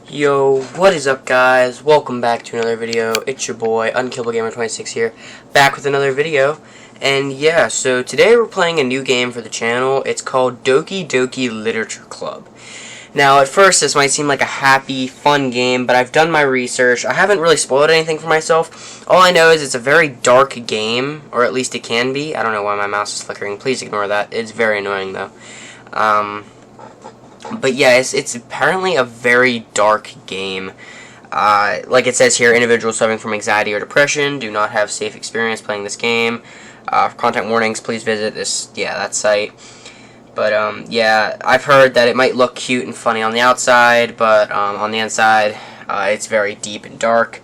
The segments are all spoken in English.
Yo, what is up, guys? Welcome back to another video. It's your boy, UnkillableGamer26 here, back with another video. And yeah, so today we're playing a new game for the channel. It's called Doki Doki Literature Club. Now, at first, this might seem like a happy, fun game, but I've done my research. I haven't really spoiled anything for myself. All I know is it's a very dark game, or at least it can be. I don't know why my mouse is flickering. Please ignore that. It's very annoying, though. But yeah, it's apparently a very dark game. Like it says here, individuals suffering from anxiety or depression do not have safe experience playing this game. For content warnings, please visit that site. But yeah, I've heard that it might look cute and funny on the outside, but on the inside, it's very deep and dark.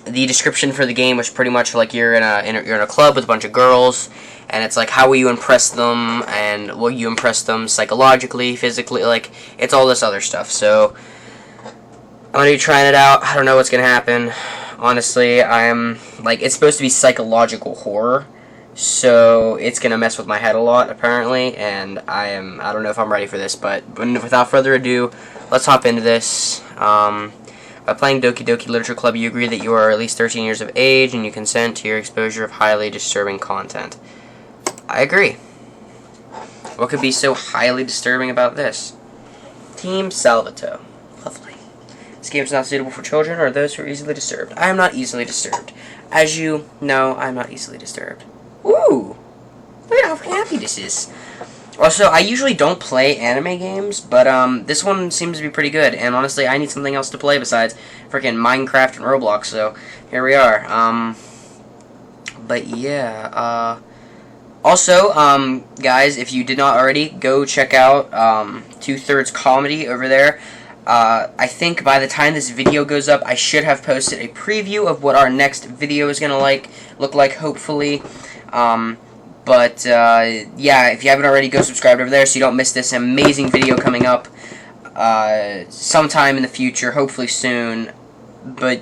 The description for the game was pretty much like you're in a club with a bunch of girls, and it's like, how will you impress them, and will you impress them psychologically, physically, like, it's all this other stuff. So I'm gonna be trying it out. I don't know what's gonna happen. Honestly, it's supposed to be psychological horror, so it's gonna mess with my head a lot, apparently, and I don't know if I'm ready for this, but without further ado, let's hop into this. By playing Doki Doki Literature Club, you agree that you are at least 13 years of age and you consent to your exposure of highly disturbing content. I agree. What could be so highly disturbing about this? Team Salvato. Lovely. This game is not suitable for children or those who are easily disturbed. I am not easily disturbed. As you know, I'm not easily disturbed. Ooh! Look at how happy this is. Also, I usually don't play anime games, but this one seems to be pretty good, and honestly, I need something else to play besides freaking Minecraft and Roblox, so here we are. But yeah, also, guys, if you did not already, go check out, 2/3 Comedy over there. I think by the time this video goes up, I should have posted a preview of what our next video is gonna look like, hopefully. But yeah, if you haven't already, go subscribe over there so you don't miss this amazing video coming up sometime in the future, hopefully soon. But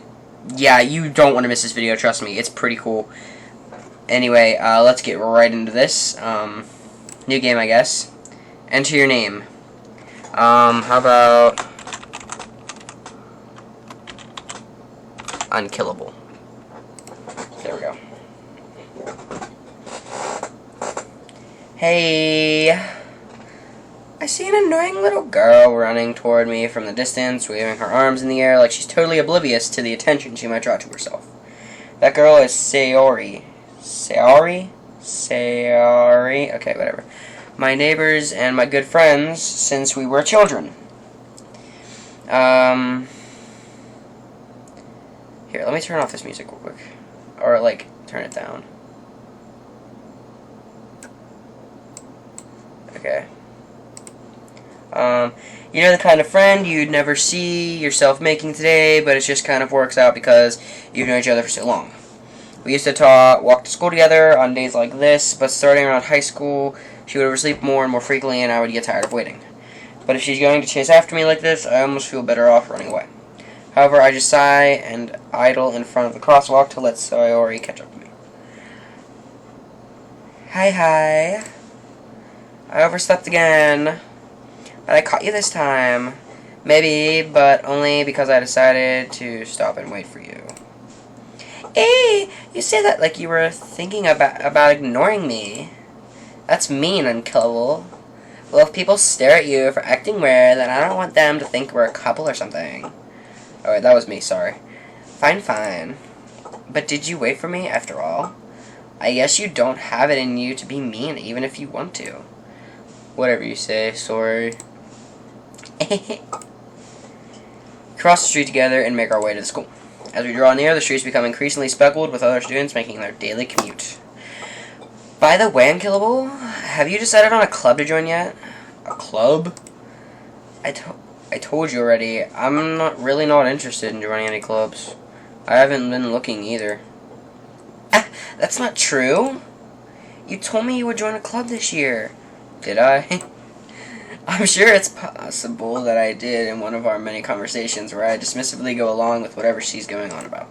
yeah, you don't want to miss this video, trust me, it's pretty cool. Anyway, let's get right into this. New game, I guess. Enter your name. How about Unkillable? There we go. Hey, I see an annoying little girl running toward me from the distance, waving her arms in the air like she's totally oblivious to the attention she might draw to herself. That girl is Sayori. Sayori? Sayori? Okay, whatever. My neighbors and my good friends since we were children. Here, let me turn off this music real quick. Or, turn it down. Okay. You know the kind of friend you'd never see yourself making today, but it just kind of works out because you've known each other for so long. We used to walk to school together on days like this, but starting around high school, she would oversleep more and more frequently, and I would get tired of waiting. But if she's going to chase after me like this, I almost feel better off running away. However, I just sigh and idle in front of the crosswalk to let Sayori catch up to me. Hi. I overslept again, but I caught you this time. Maybe, but only because I decided to stop and wait for you. Hey, you say that like you were thinking about ignoring me. That's mean, Unkillable. Well, if people stare at you for acting weird, then I don't want them to think we're a couple or something. Oh, wait, that was me, sorry. Fine. But did you wait for me, after all? I guess you don't have it in you to be mean, even if you want to. Whatever you say, sorry. Cross the street together and make our way to the school. As we draw near, the streets become increasingly speckled with other students making their daily commute. By the way, Unkillable, have you decided on a club to join yet? A club? I told you already, I'm really not interested in joining any clubs. I haven't been looking either. That's not true. You told me you would join a club this year. Did I? I'm sure it's possible that I did in one of our many conversations where I dismissively go along with whatever she's going on about.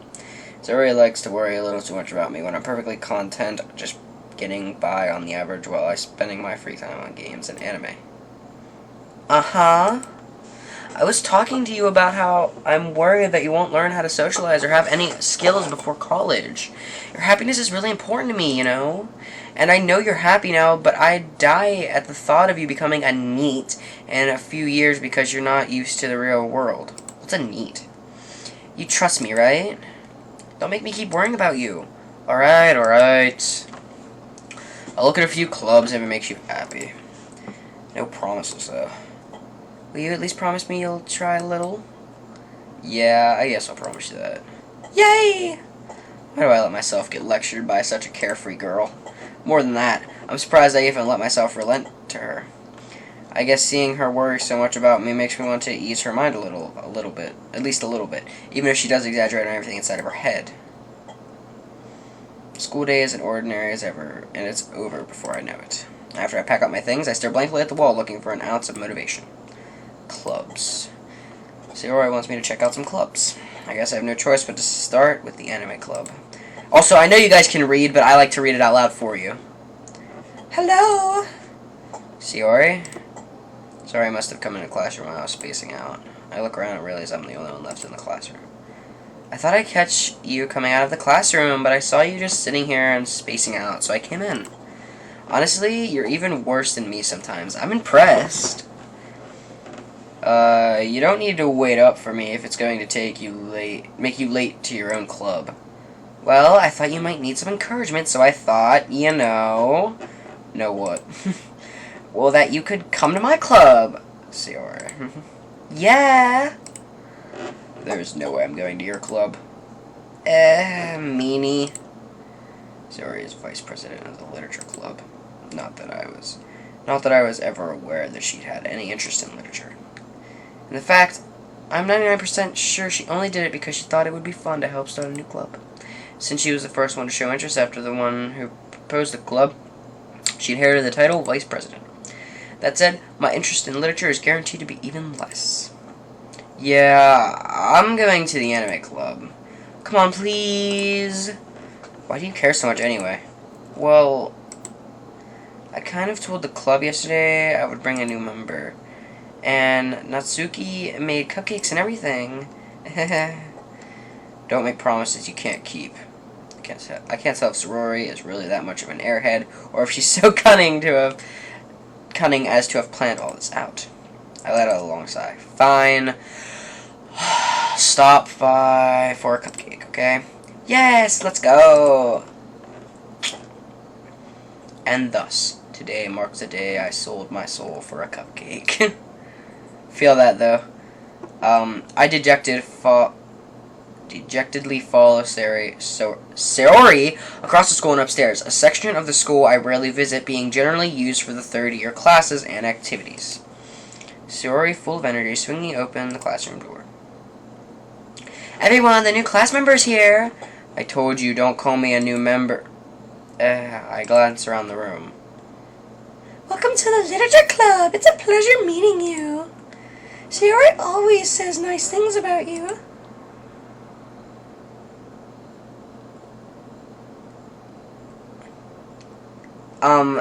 Zori likes to worry a little too much about me when I'm perfectly content just getting by on the average while I'm spending my free time on games and anime. Uh-huh. I was talking to you about how I'm worried that you won't learn how to socialize or have any skills before college. Your happiness is really important to me, you know? And I know you're happy now, but I die at the thought of you becoming a NEET in a few years because you're not used to the real world. What's a NEET? You trust me, right? Don't make me keep worrying about you. Alright, alright. I'll look at a few clubs if it makes you happy. No promises, though. Will you at least promise me you'll try a little? Yeah, I guess I'll promise you that. Yay! Why do I let myself get lectured by such a carefree girl? More than that, I'm surprised I even let myself relent to her. I guess seeing her worry so much about me makes me want to ease her mind a little bit. At least a little bit. Even if she does exaggerate on everything inside of her head. School day is as ordinary as ever, and it's over before I know it. After I pack up my things, I stare blankly at the wall looking for an ounce of motivation. Clubs. Sayori wants me to check out some clubs. I guess I have no choice but to start with the anime club. Also, I know you guys can read, but I like to read it out loud for you. Hello? Sayori? Sorry, I must have come in a classroom while I was spacing out. I look around and realize I'm the only one left in the classroom. I thought I'd catch you coming out of the classroom, but I saw you just sitting here and spacing out, so I came in. Honestly, you're even worse than me sometimes. I'm impressed. You don't need to wait up for me if it's going to make you late to your own club. Well, I thought you might need some encouragement, so I thought, you know what? Well, that you could come to my club, Sayori. Yeah. There's no way I'm going to your club. Meanie. Sayori is vice president of the literature club. Not that I was ever aware that she'd had any interest in literature. In fact, I'm 99% sure she only did it because she thought it would be fun to help start a new club. Since she was the first one to show interest after the one who proposed the club, she inherited the title vice president. That said, my interest in literature is guaranteed to be even less. Yeah, I'm going to the anime club. Come on, please. Why do you care so much anyway? Well, I kind of told the club yesterday I would bring a new member. And Natsuki made cupcakes and everything. Don't make promises you can't keep. I can't tell if Sorori is really that much of an airhead, or if she's so cunning as to have planned all this out. I let out a long sigh. Fine. Stop by for a cupcake, okay? Yes, let's go! And thus, today marks the day I sold my soul for a cupcake. Feel that, though. I dejectedly follow Sayori across the school and upstairs, a section of the school I rarely visit, being generally used for the third-year classes and activities. Sayori, full of energy, swinging open the classroom door. Everyone, the new class member's here! I told you, don't call me a new member. I glance around the room. Welcome to the literature club! It's a pleasure meeting you. Sayori always says nice things about you.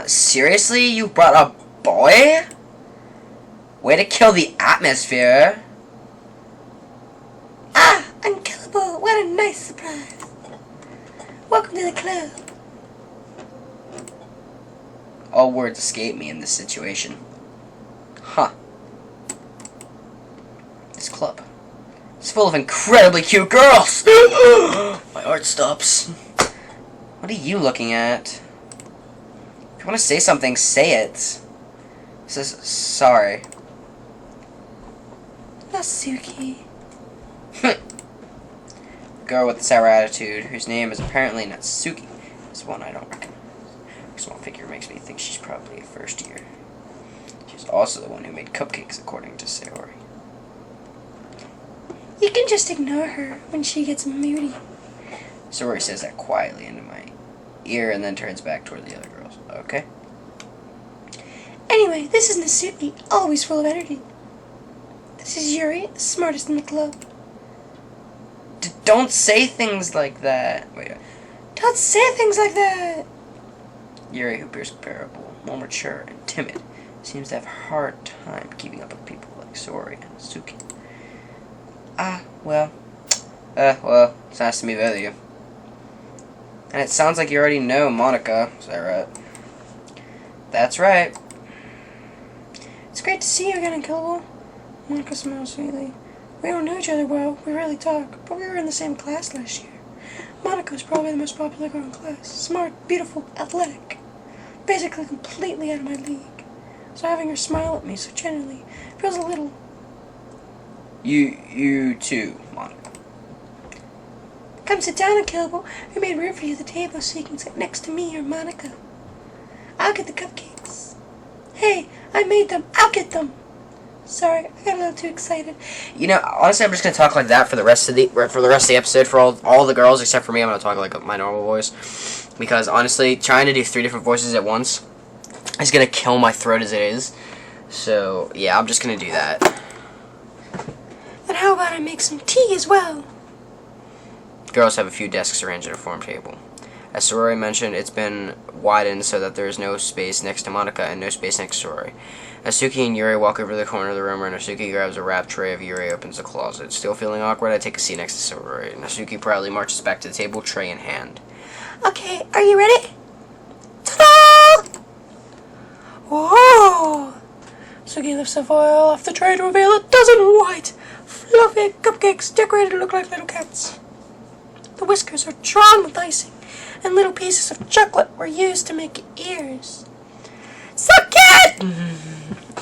Seriously? You brought a boy? Way to kill the atmosphere. Ah, unkillable. What a nice surprise. Welcome to the club. All words escape me in this situation. Huh. This club. It's full of incredibly cute girls! My heart stops. What are you looking at? If you want to say something, say it. Says sorry. Natsuki. Girl with the sour attitude, whose name is apparently Natsuki, is one I don't recognize. Her small figure makes me think she's probably a first year. She's also the one who made cupcakes, according to Sayori. You can just ignore her when she gets moody. Sayori says that quietly into my ear and then turns back toward the other girls. Okay. Anyway, this is Natsuki, always full of energy. This is Yuri, the smartest in the club. Don't say things like that. Wait. Don't say things like that! Yuri, who appears comparable, more mature and timid, seems to have a hard time keeping up with people like Sorry, Suki. Well, it's nice to meet both of you. And it sounds like you already know Monica. Is that right? That's right. It's great to see you again, Unkillable. Monica smiles sweetly. We don't know each other well, we rarely talk, but we were in the same class last year. Monica was probably the most popular girl in class. Smart, beautiful, athletic. Basically completely out of my league. So having her smile at me so genuinely feels a little... You too, Monica. Come sit down, Unkillable. We made room for you at the table so you can sit next to me or Monica. I'll get the cupcakes. Hey, I made them. I'll get them. Sorry, I got a little too excited. You know, honestly, I'm just gonna talk like that for the rest of the episode for all the girls except for me. I'm gonna talk like my normal voice because honestly, trying to do 3 different voices at once is gonna kill my throat as it is. So yeah, I'm just gonna do that. Then how about I make some tea as well? Girls have a few desks arranged at a form table. As Sorori mentioned, it's been widened so that there is no space next to Monica and no space next to Sorori. Nasuki and Yuri walk over to the corner of the room where Nasuki grabs a wrapped tray of Yuri opens the closet. Still feeling awkward, I take a seat next to Sorori. Nasuki proudly marches back to the table, tray in hand. Okay, are you ready? Ta-da! Whoa! Suki lifts the foil off the tray to reveal a dozen white, fluffy cupcakes decorated to look like little cats. The whiskers are drawn with icing, and little pieces of chocolate were used to make ears. So cute!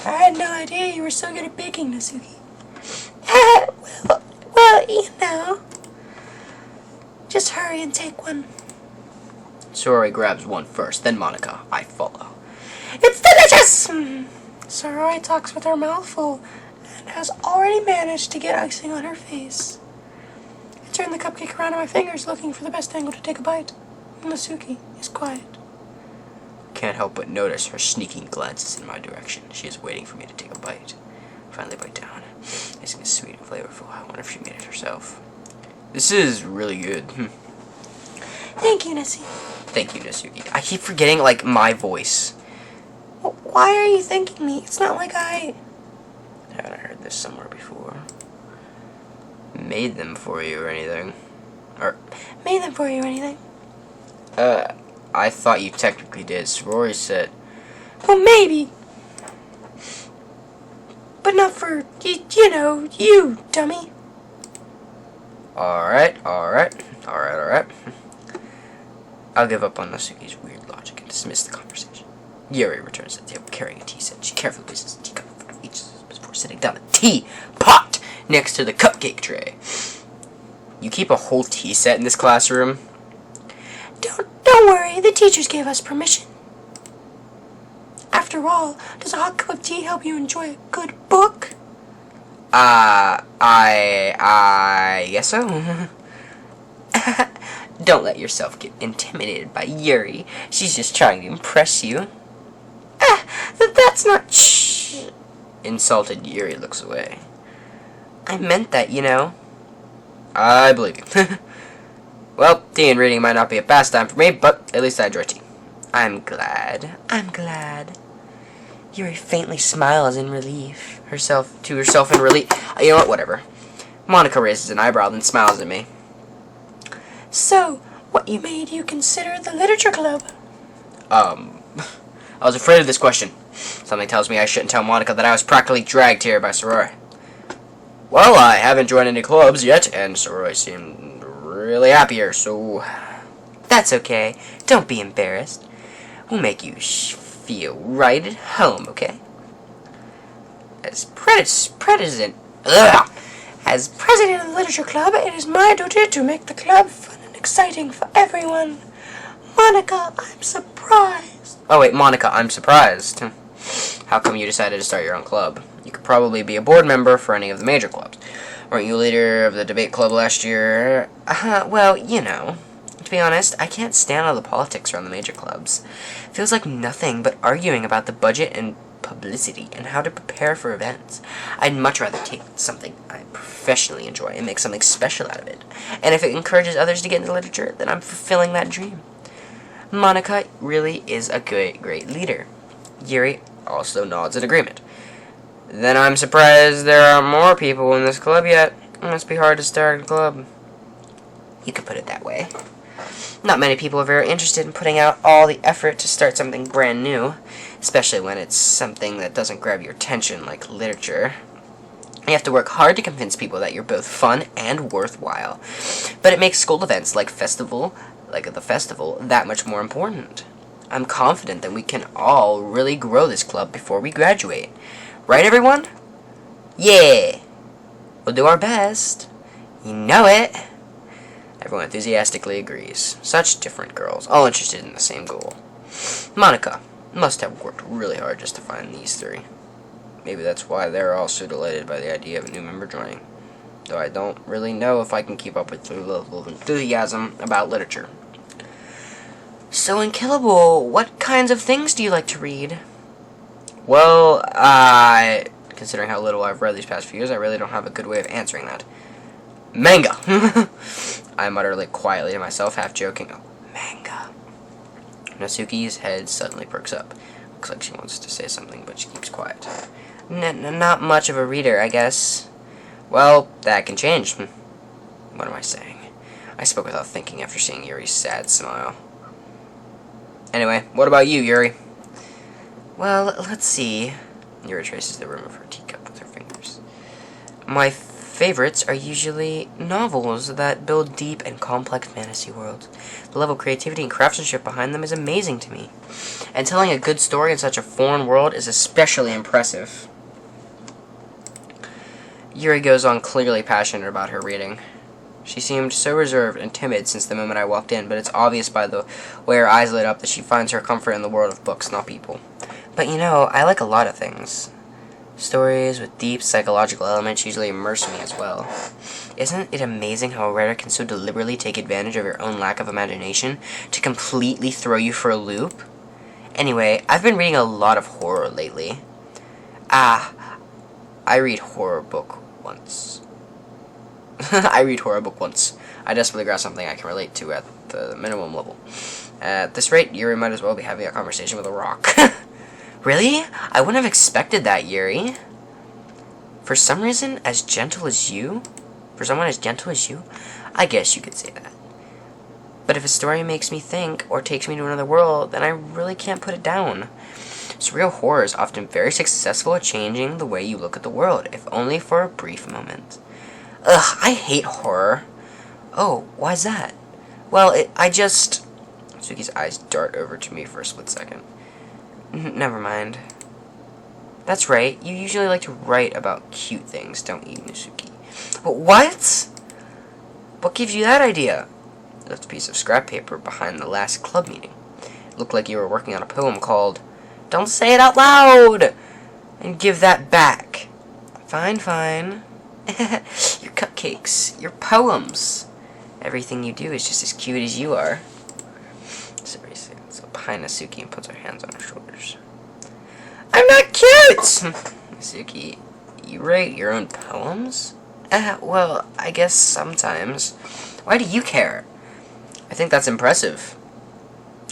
I had no idea you were so good at baking, Nasuki. Well, you know. Just hurry and take one. Sorori grabs one first, then Monica. I follow. It's delicious! Sorori talks with her mouth full and has already managed to get icing on her face. I turn the cupcake around in my fingers looking for the best angle to take a bite. Nasuki is quiet. Can't help but notice her sneaking glances in my direction. She is waiting for me to take a bite. Finally bite down. Icing is sweet and flavorful. I wonder if she made it herself. This is really good. Thank you, Nasuki. Thank you, Nasuki. I keep forgetting, like, my voice. Why are you thanking me? It's not like I... Haven't I heard this somewhere before? Made them for you or anything? Or... Made them for you or anything? I thought you technically did. Sorori said... Well, maybe. But not for, you know, you, dummy. Alright. I'll give up on Nasuki's weird logic and dismiss the conversation. Yuri returns to the table carrying a tea set. She carefully places a teacup in front of each before sitting down the tea pot next to the cupcake tray. You keep a whole tea set in this classroom? Don't worry, the teachers gave us permission. After all, does a hot cup of tea help you enjoy a good book? I guess so. Don't let yourself get intimidated by Yuri. She's just trying to impress you. That's not... Shh. Insulted Yuri looks away. I meant that, you know. I believe you. Well, tea and reading might not be a pastime for me, but at least I enjoy tea. I'm glad. Yuri faintly smiles in relief. To herself in relief. You know what? Whatever. Monica raises an eyebrow, then smiles at me. So, what made you consider the literature club? I was afraid of this question. Something tells me I shouldn't tell Monica that I was practically dragged here by Sorori. Well, I haven't joined any clubs yet, and Sorori seemed really happy here, so... That's okay. Don't be embarrassed. We'll make you feel right at home, okay? As president of the literature club, it is my duty to make the club fun and exciting for everyone. Monica, I'm surprised. Oh wait, Monica, I'm surprised. How come you decided to start your own club? You could probably be a board member for any of the major clubs. Weren't you leader of the debate club last year? Well, you know. To be honest, I can't stand all the politics around the major clubs. It feels like nothing but arguing about the budget and publicity and how to prepare for events. I'd much rather take something I professionally enjoy and make something special out of it. And if it encourages others to get into literature, then I'm fulfilling that dream. Monica really is a great leader. Yuri also nods in agreement. Then I'm surprised there aren't more people in this club yet. It must be hard to start a club. You could put it that way. Not many people are very interested in putting out all the effort to start something brand new, especially when it's something that doesn't grab your attention, like literature. You have to work hard to convince people that you're both fun and worthwhile. But it makes school events like the festival, that much more important. I'm confident that we can all really grow this club before we graduate. Right, everyone? Yeah! We'll do our best. You know it. Everyone enthusiastically agrees. Such different girls, all interested in the same goal. Monica must have worked really hard just to find these three. Maybe that's why they're all so delighted by the idea of a new member joining. Though I don't really know if I can keep up with their level of enthusiasm about literature. So in Killable, what kinds of things do you like to read? Well, considering how little I've read these past few years, I really don't have a good way of answering that. Manga! I mutter quietly to myself, half joking. Oh, manga. Natsuki's head suddenly perks up. Looks like she wants to say something, but she keeps quiet. Not much of a reader, I guess. Well, that can change. What am I saying? I spoke without thinking after seeing Yuri's sad smile. Anyway, what about you, Yuri? Well, let's see. Yuri traces the rim of her teacup with her fingers. My favorites are usually novels that build deep and complex fantasy worlds. The level of creativity and craftsmanship behind them is amazing to me. And telling a good story in such a foreign world is especially impressive. Yuri goes on, clearly passionate about her reading. She seemed so reserved and timid since the moment I walked in, but it's obvious by the way her eyes lit up that she finds her comfort in the world of books, not people. But you know, I like a lot of things. Stories with deep psychological elements usually immerse me as well. Isn't it amazing how a writer can so deliberately take advantage of your own lack of imagination to completely throw you for a loop? Anyway, I've been reading a lot of horror lately. I read horror book once. I read horror book once. I desperately grasp something I can relate to at the minimum level. At this rate, Yuri might as well be having a conversation with a rock. Really? I wouldn't have expected that, Yuri. For someone as gentle as you, I guess you could say that. But if a story makes me think or takes me to another world, then I really can't put it down. Surreal horror is often very successful at changing the way you look at the world, if only for a brief moment. Ugh, I hate horror. Oh, why's that? Well, Suki's eyes dart over to me for a split second. Never mind. That's right, you usually like to write about cute things, don't you, Natsuki? What? What gives you that idea? I left a piece of scrap paper behind the last club meeting. It looked like you were working on a poem called Don't Say It Out Loud! And give that back. Fine. Your cupcakes, your poems. Everything you do is just as cute as you are. So behind Natsuki and puts her hands on her shoulders. I'm not cute! Natsuki, you write your own poems? Well, I guess sometimes. Why do you care? I think that's impressive.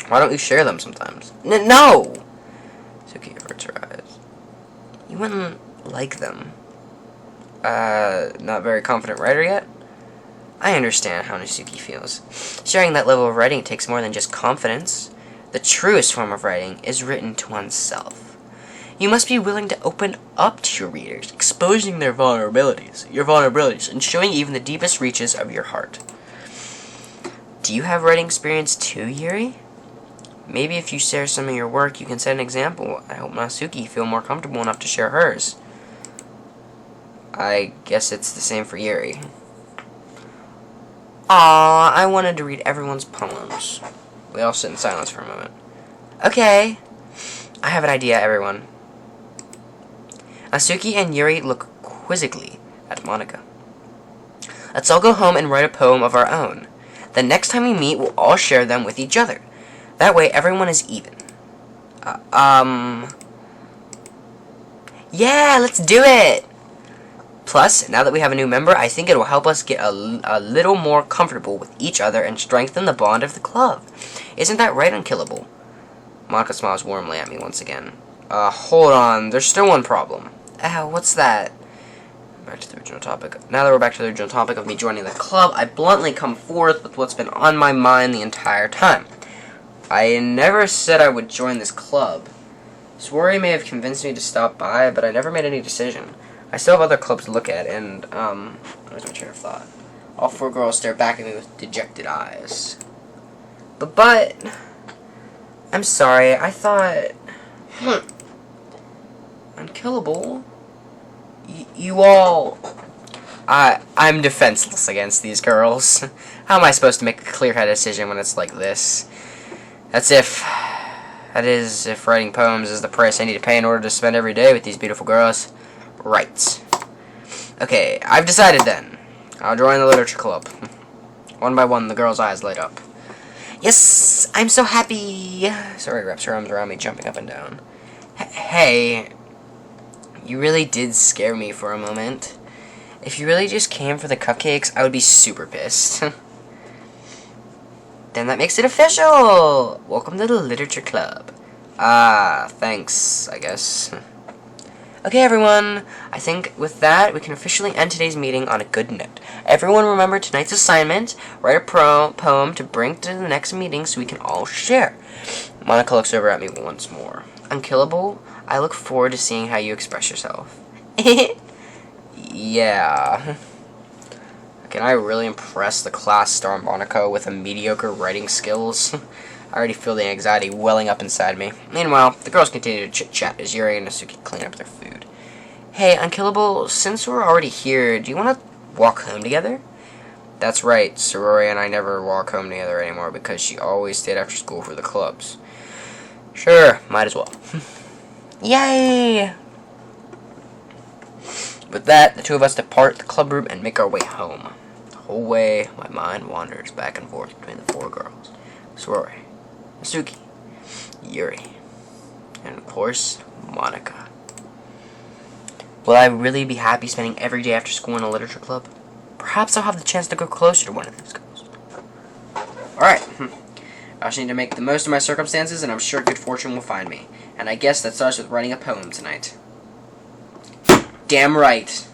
Why don't you share them sometimes? No! Natsuki averts her eyes. You wouldn't like them. Not very confident writer yet? I understand how Natsuki feels. Sharing that level of writing takes more than just confidence. The truest form of writing is written to oneself. You must be willing to open up to your readers, exposing your vulnerabilities, and showing even the deepest reaches of your heart. Do you have writing experience too, Yuri? Maybe if you share some of your work, you can set an example. I hope Natsuki feel more comfortable enough to share hers. I guess it's the same for Yuri. Aww, I wanted to read everyone's poems. We all sit in silence for a moment. Okay. I have an idea, everyone. Natsuki and Yuri look quizzically at Monica. Let's all go home and write a poem of our own. The next time we meet, we'll all share them with each other. That way, everyone is even. Yeah, let's do it! Plus, now that we have a new member, I think it will help us get a little more comfortable with each other and strengthen the bond of the club. Isn't that right, Unkillable? Monica smiles warmly at me once again. Hold on, there's still one problem. Ow, what's that? Back to the original topic. Now that we're back to the original topic of me joining the club, I bluntly come forth with what's been on my mind the entire time. I never said I would join this club. Swery may have convinced me to stop by, but I never made any decision. I still have other clubs to look at, and, where's my train of thought? All four girls stare back at me with dejected eyes. But, I'm sorry, I thought, Unkillable? You all... I'm defenseless against these girls. How am I supposed to make a clear-headed decision when it's like this? That is, if writing poems is the price I need to pay in order to spend every day with these beautiful girls. Right. Okay, I've decided then. I'll join the literature club. One by one, the girl's eyes light up. Yes, I'm so happy. Sorry, wraps her arms around me, jumping up and down. Hey, you really did scare me for a moment. If you really just came for the cupcakes, I would be super pissed. Then that makes it official! Welcome to the literature club. Thanks, I guess. Okay, everyone. I think with that, we can officially end today's meeting on a good note. Everyone remember tonight's assignment. Write a poem to bring to the next meeting so we can all share. Monica looks over at me once more. Unkillable, I look forward to seeing how you express yourself. Yeah. Can I really impress the class star Monica with a mediocre writing skills? I already feel the anxiety welling up inside me. Meanwhile, the girls continue to chit-chat as Yuri and Nasuki clean up their food. Hey, Unkillable, since we're already here, do you want to walk home together? That's right, Sorori and I never walk home together anymore because she always stayed after school for the clubs. Sure, might as well. Yay! With that, the two of us depart the club room and make our way home. The whole way, my mind wanders back and forth between the four girls. Sorori, Nasuki, Yuri, and of course, Monica. Will I really be happy spending every day after school in a literature club? Perhaps I'll have the chance to go closer to one of these girls. Alright, I just need to make the most of my circumstances, and I'm sure good fortune will find me. And I guess that starts with writing a poem tonight. Damn right.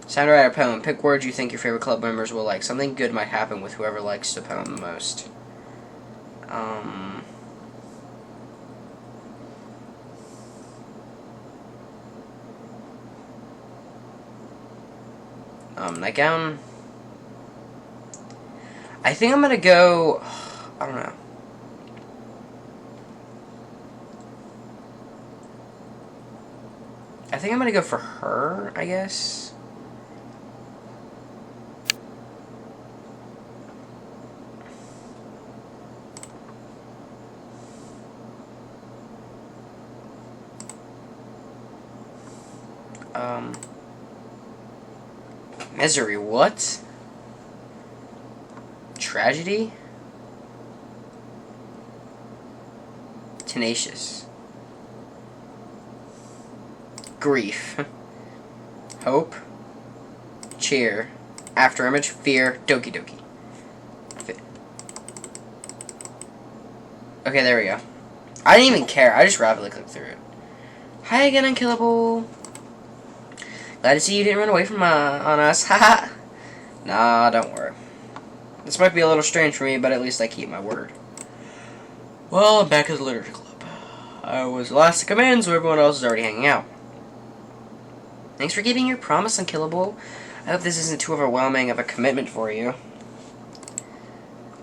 It's time to write a poem. Pick words you think your favorite club members will like. Something good might happen with whoever likes the poem the most. Nightgown. I think I'm gonna go... I don't know. I think I'm gonna go for her, I guess. Misery, what? Tragedy? Tenacious. Grief. Hope. Cheer. After image. Fear. Doki doki. Okay, there we go. I didn't even care. I just rapidly clicked through it. Hi again, Unkillable. Glad to see you didn't run away from on us. Haha. Nah, don't worry. This might be a little strange for me, but at least I keep my word. Well, I'm back at the literature club. I was the last to come in, so everyone else is already hanging out. Thanks for keeping your promise, Unkillable. I hope this isn't too overwhelming of a commitment for you.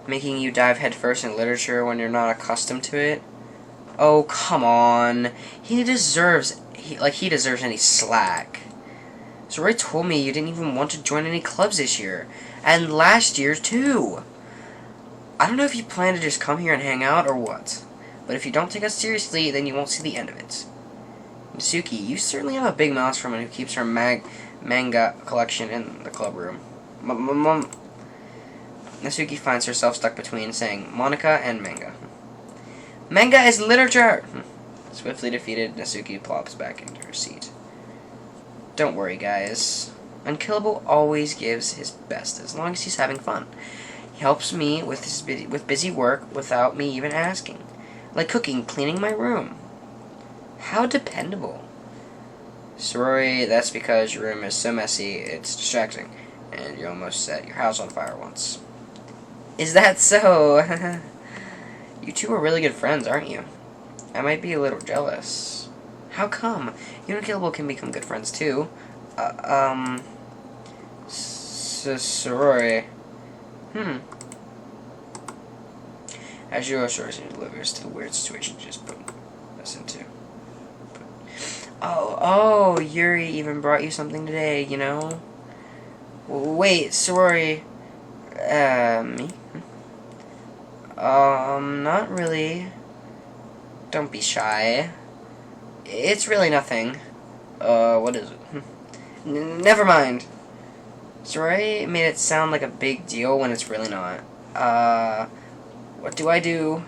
Making you dive headfirst in literature when you're not accustomed to it. Oh, come on. He deserves any slack. Sorori told me you didn't even want to join any clubs this year. And last year, too. I don't know if you plan to just come here and hang out or what. But if you don't take us seriously, then you won't see the end of it. Nasuki, you certainly have a big mouth for someone who keeps her manga collection in the club room. Nasuki finds herself stuck between saying Monica and manga. Manga is literature! Swiftly defeated, Nasuki plops back into her seat. Don't worry, guys. Unkillable always gives his best, as long as he's having fun. He helps me with busy work without me even asking. Like cooking, cleaning my room. How dependable. Sorority, that's because your room is so messy, it's distracting, and you almost set your house on fire once. Is that so? You two are really good friends, aren't you? I might be a little jealous. How come? You and Unkillable can become good friends, too. Sorority. As you are, Sorority seems oblivious to the weird situation you just put us into. Oh, Yuri even brought you something today, you know? Wait, Sorority. Me? Not really. Don't be shy. It's really nothing. What is it? Never mind. Sorority made it sound like a big deal when it's really not. What do I do?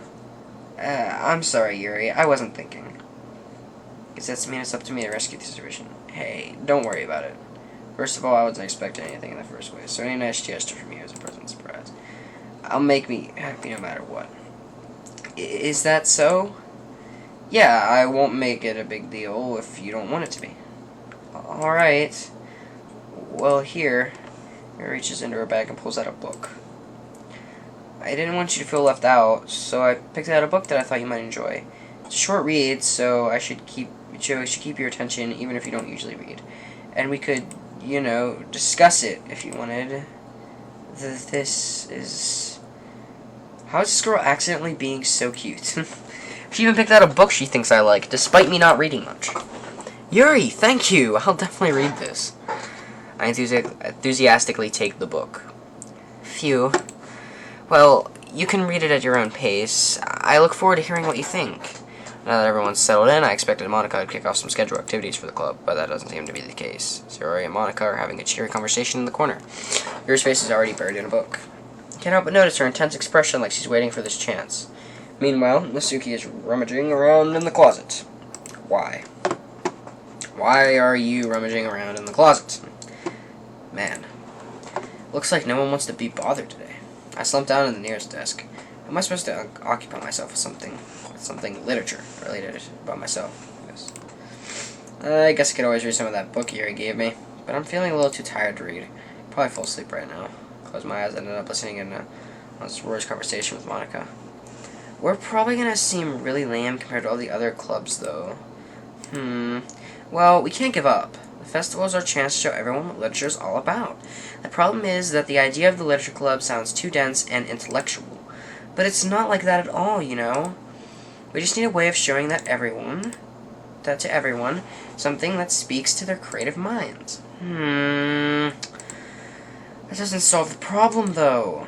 I'm sorry, Yuri. I wasn't thinking. Guess that's mean it's up to me to rescue the situation. Hey, don't worry about it. First of all, I wasn't expecting anything in the first place, so any nice gesture from you is a pleasant surprise. I'll make me happy no matter what. Is that so? Yeah, I won't make it a big deal if you don't want it to be. Alright. Well, here. He reaches into her bag and pulls out a book. I didn't want you to feel left out, so I picked out a book that I thought you might enjoy. It's a short read, so it should keep your attention even if you don't usually read. And we could, you know, discuss it if you wanted. This is... How is this girl accidentally being so cute? She even picked out a book she thinks I like, despite me not reading much. Yuri, thank you! I'll definitely read this. I enthusiastically take the book. Phew. Well, you can read it at your own pace. I look forward to hearing what you think. Now that everyone's settled in, I expected Monica to kick off some scheduled activities for the club, but that doesn't seem to be the case. Sorority and Monica are having a cheery conversation in the corner. Yuri's face is already buried in a book. Can't help but notice her intense expression like she's waiting for this chance. Meanwhile, Nasuki is rummaging around in the closet. Why? Why are you rummaging around in the closet? Man. Looks like no one wants to be bothered today. I slumped down in the nearest desk. How am I supposed to occupy myself with something literature related about myself? I guess I could always read some of that book Yuri gave me, but I'm feeling a little too tired to read. Probably fall asleep right now. Close my eyes, ended up listening in on Rory's conversation with Monica. We're probably gonna seem really lame compared to all the other clubs, though. Well, we can't give up. The festival is our chance to show everyone what literature is all about. The problem is that the idea of the literature club sounds too dense and intellectual. But it's not like that at all, you know? We just need a way of showing to everyone, something that speaks to their creative minds. That doesn't solve the problem, though.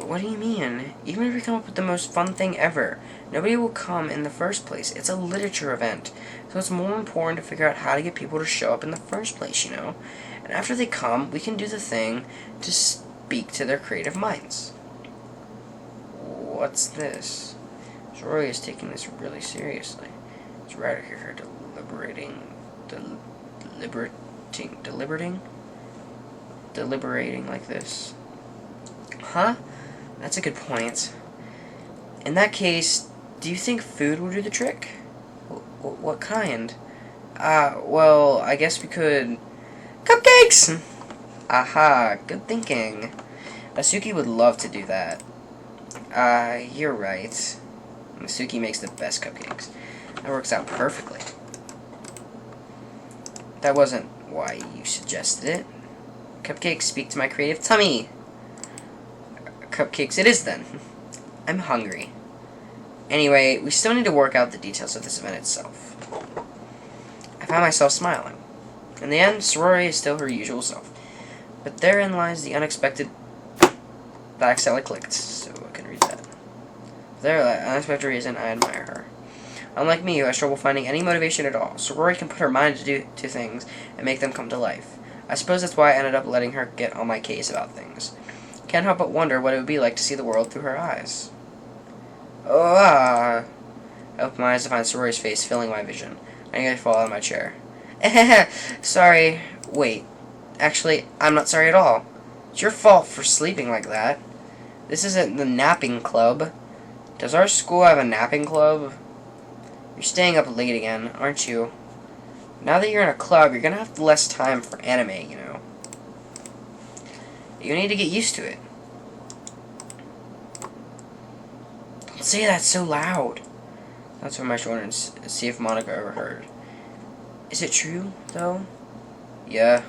What do you mean? Even if we come up with the most fun thing ever, nobody will come in the first place. It's a literature event. So it's more important to figure out how to get people to show up in the first place, you know? And after they come, we can do the thing to speak to their creative minds. What's this? Rory is taking this really seriously. It's rare to hear her deliberating like this. Huh? That's a good point. In that case, do you think food will do the trick? What kind? Well, I guess we could... Cupcakes! Aha, good thinking. Masuki would love to do that. You're right. Masuki makes the best cupcakes. That works out perfectly. That wasn't why you suggested it. Cupcakes speak to my creative tummy. Cupcakes it is then. I'm hungry. Anyway, we still need to work out the details of this event itself. I found myself smiling. In the end, sorority is still her usual self. But therein lies the unexpected... That accidentally clicked, so I can read that. There, that unexpected reason I admire her. Unlike me, who has trouble finding any motivation at all, sorority can put her mind to things and make them come to life. I suppose that's why I ended up letting her get on my case about things. Can't help but wonder what it would be like to see the world through her eyes. I opened my eyes to find Sorority's face filling my vision. I nearly fall out of my chair. Sorry. Wait. Actually, I'm not sorry at all. It's your fault for sleeping like that. This isn't the napping club. Does our school have a napping club? You're staying up late again, aren't you? Now that you're in a club, you're gonna have less time for anime, you know. You need to get used to it. Don't say that so loud. That's what my children see if Monica overheard. Is it true, though? Yeah.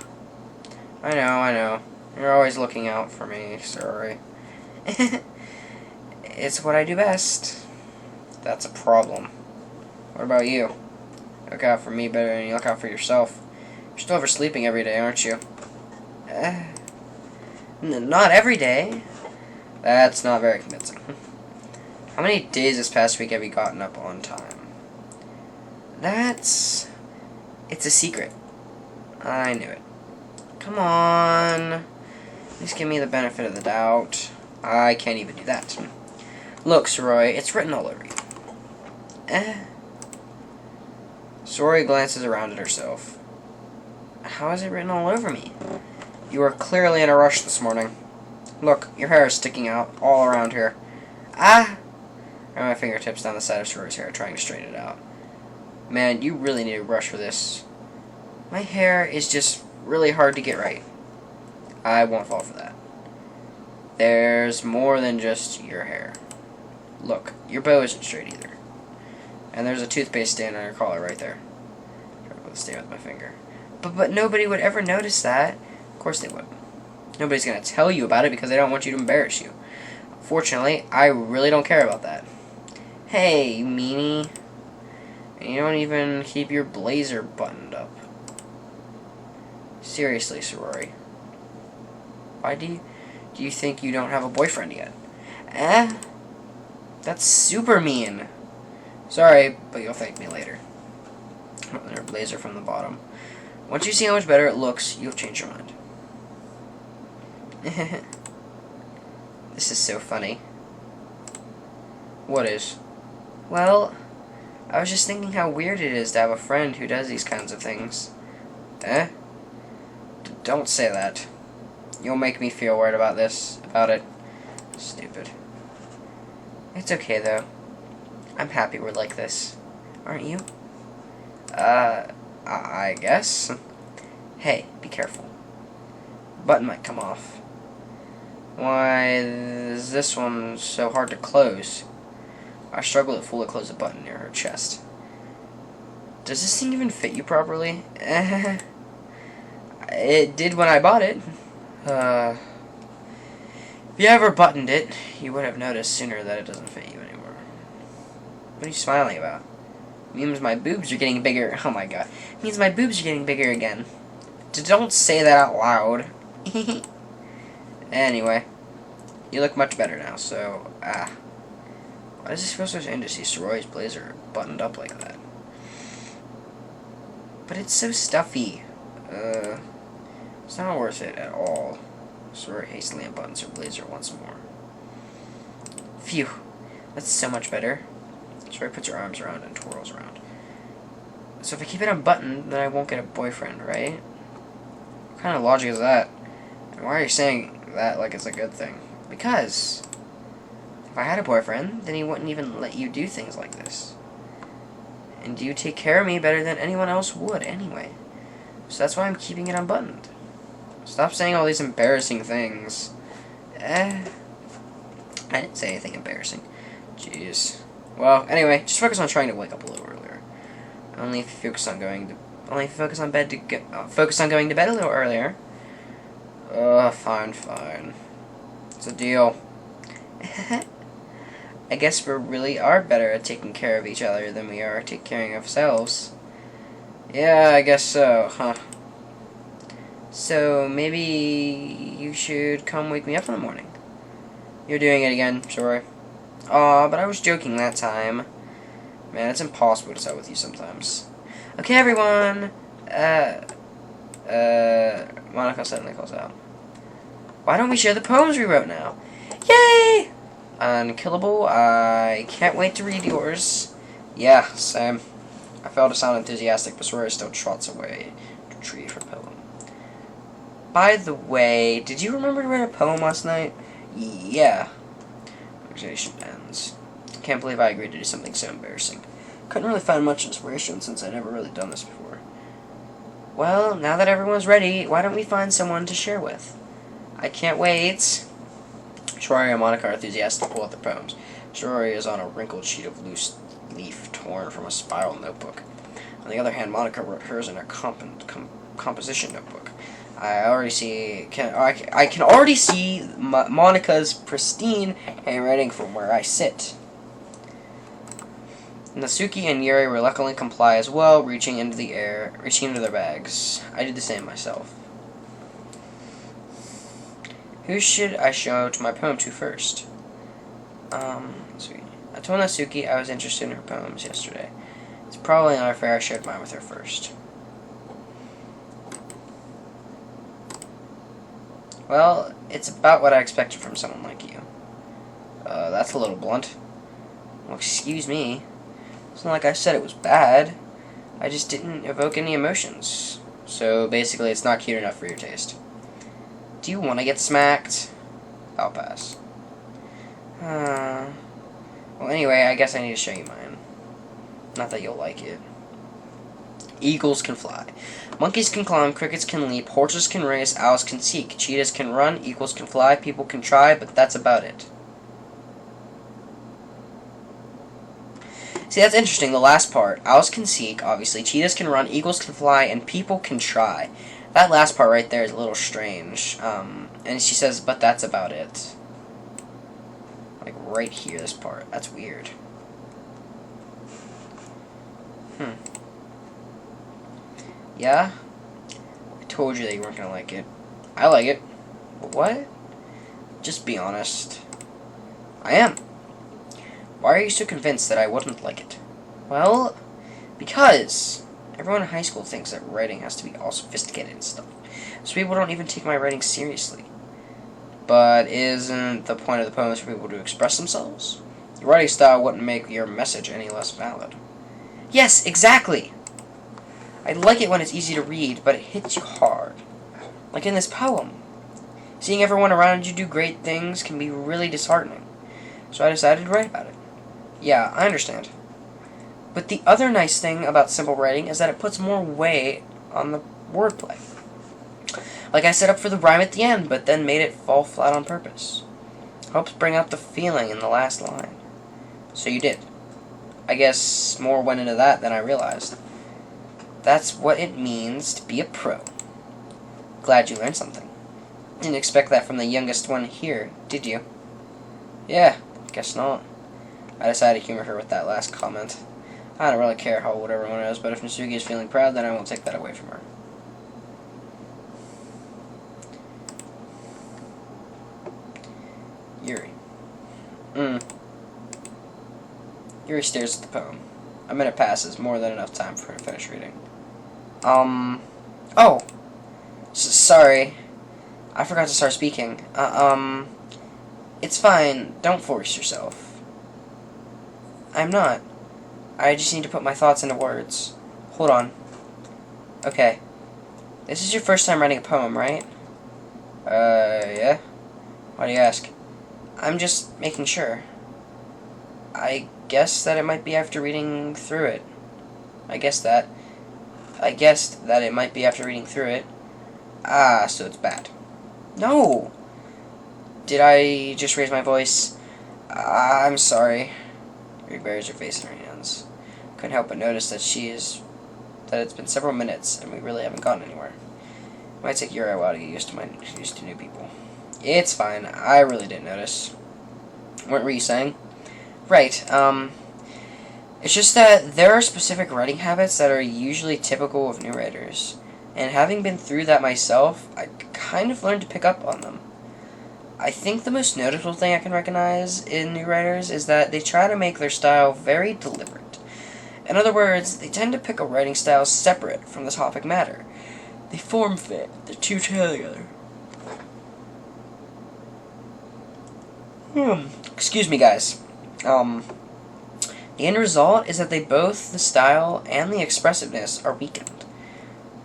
I know. You're always looking out for me, sorry. It's what I do best. That's a problem. What about you? You look out for me better than you look out for yourself. You're still oversleeping every day, aren't you? Not every day. That's not very convincing. How many days this past week have you gotten up on time? It's a secret. I knew it. Come on. Please give me the benefit of the doubt. I can't even do that. Look, Soroi, it's written all over you. Soroi glances around at herself. How is it written all over me? You were clearly in a rush this morning. Look, your hair is sticking out all around here. I ran my fingertips down the side of Soroi's hair, trying to straighten it out. Man, you really need a brush for this. My hair is just really hard to get right. I won't fall for that. There's more than just your hair. Look, your bow isn't straight either. And there's a toothpaste stain on your collar right there. I'm trying to stay with my finger. But nobody would ever notice that. Of course they would. Nobody's going to tell you about it because they don't want you to embarrass you. Fortunately, I really don't care about that. Hey, you meanie. You don't even keep your blazer buttoned up. Seriously, Sorori. Why do you think you don't have a boyfriend yet? That's super mean. Sorry, but you'll thank me later. Her blazer from the bottom. Once you see how much better it looks, you'll change your mind. This is so funny. What is? Well, I was just thinking how weird it is to have a friend who does these kinds of things. Don't say that. You'll make me feel weird about it. Stupid. It's okay, though. I'm happy we're like this. Aren't you? I guess. Hey, be careful. Button might come off. Why is this one so hard to close? I struggle to fully close the button near her chest. Does this thing even fit you properly? It did when I bought it. If you ever buttoned it, you would have noticed sooner that it doesn't fit you anymore. What are you smiling about? It means my boobs are getting bigger. Oh my god. It means my boobs are getting bigger again. Don't say that out loud. Anyway. You look much better now, so, why does this feel so strange to see Soroi's blazer buttoned up like that? But it's so stuffy. It's not worth it at all. Soroi hastily unbuttons her blazer once more. Phew. That's so much better. Soroi puts her arms around and twirls around. So if I keep it unbuttoned, then I won't get a boyfriend, right? What kind of logic is that? And why are you saying that like it's a good thing? Because if I had a boyfriend, then he wouldn't even let you do things like this. And you take care of me better than anyone else would anyway. So that's why I'm keeping it unbuttoned. Stop saying all these embarrassing things. I didn't say anything embarrassing. Jeez. Well, anyway, just focus on trying to wake up a little earlier. Only if you focus on going to focus on going to bed a little earlier. Fine. It's a deal. I guess we really are better at taking care of each other than we are at taking care of ourselves. Yeah, I guess so, huh? So, maybe you should come wake me up in the morning. You're doing it again, Soroi. Aw, but I was joking that time. Man, it's impossible to tell with you sometimes. Okay, everyone! Monica suddenly calls out. Why don't we share the poems we wrote now? Yay! Unkillable, I can't wait to read yours. Yeah, same. I failed to sound enthusiastic, but Soroi still trots away to retrieve her poem. By the way, did you remember to write a poem last night? Yeah. Conversation ends. Can't believe I agreed to do something so embarrassing. Couldn't really find much inspiration since I'd never really done this before. Well, now that everyone's ready, why don't we find someone to share with? I can't wait. Shirari and Monica are enthusiastic to pull out their poems. Shirari is on a wrinkled sheet of loose leaf torn from a spiral notebook. On the other hand, Monica wrote hers in a composition notebook. I can already see Monica's pristine handwriting from where I sit. Natsuki and Yuri reluctantly comply as well, reaching into their bags. I did the same myself. Who should I show to my poem to first? Sweet. I told Natsuki I was interested in her poems yesterday. It's probably not fair I shared mine with her first. Well, it's about what I expected from someone like you. That's a little blunt. Well, excuse me. It's not like I said it was bad. I just didn't evoke any emotions. So basically, it's not cute enough for your taste. Do you want to get smacked? I'll pass. Well, anyway, I guess I need to show you mine. Not that you'll like it. Eagles can fly. Monkeys can climb, crickets can leap, horses can race, owls can seek, cheetahs can run, eagles can fly, people can try, but that's about it. See, that's interesting, the last part. Owls can seek, obviously, cheetahs can run, eagles can fly, and people can try. That last part right there is a little strange. And she says, but that's about it. Like, right here, this part. That's weird. Yeah? I told you that you weren't gonna like it. I like it. But what? Just be honest. I am. Why are you so convinced that I wouldn't like it? Well, because everyone in high school thinks that writing has to be all sophisticated and stuff. So people don't even take my writing seriously. But isn't the point of the poems for people to express themselves? Your writing style wouldn't make your message any less valid. Yes, exactly! I like it when it's easy to read, but it hits you hard. Like in this poem. Seeing everyone around you do great things can be really disheartening. So I decided to write about it. Yeah, I understand. But the other nice thing about simple writing is that it puts more weight on the wordplay. Like I set up for the rhyme at the end, but then made it fall flat on purpose. Helps bring out the feeling in the last line. So you did. I guess more went into that than I realized. That's what it means to be a pro. Glad you learned something. Didn't expect that from the youngest one here, did you? Yeah, guess not. I decided to humor her with that last comment. I don't really care how old everyone is, but if Natsuki is feeling proud, then I won't take that away from her. Yuri. Yuri stares at the poem. A minute passes, more than enough time for her to finish reading. Oh! Sorry. I forgot to start speaking. It's fine. Don't force yourself. I'm not. I just need to put my thoughts into words. Hold on. Okay. This is your first time writing a poem, right? Yeah? Why do you ask? I'm just making sure. I guess that it might be after reading through it. I guessed that it might be after reading through it. Ah, so it's bad. No! Did I just raise my voice? I'm sorry. Yuri buries her face in her hands. Couldn't help but notice that that it's been several minutes and we really haven't gotten anywhere. It might take Yuri a while to get used to new people. It's fine. I really didn't notice. What were you saying? Right, it's just that there are specific writing habits that are usually typical of new writers. And having been through that myself, I kind of learned to pick up on them. I think the most noticeable thing I can recognize in new writers is that they try to make their style very deliberate. In other words, they tend to pick a writing style separate from the topic matter. They form fit the two together. Excuse me, guys. The end result is that both the style and the expressiveness are weakened.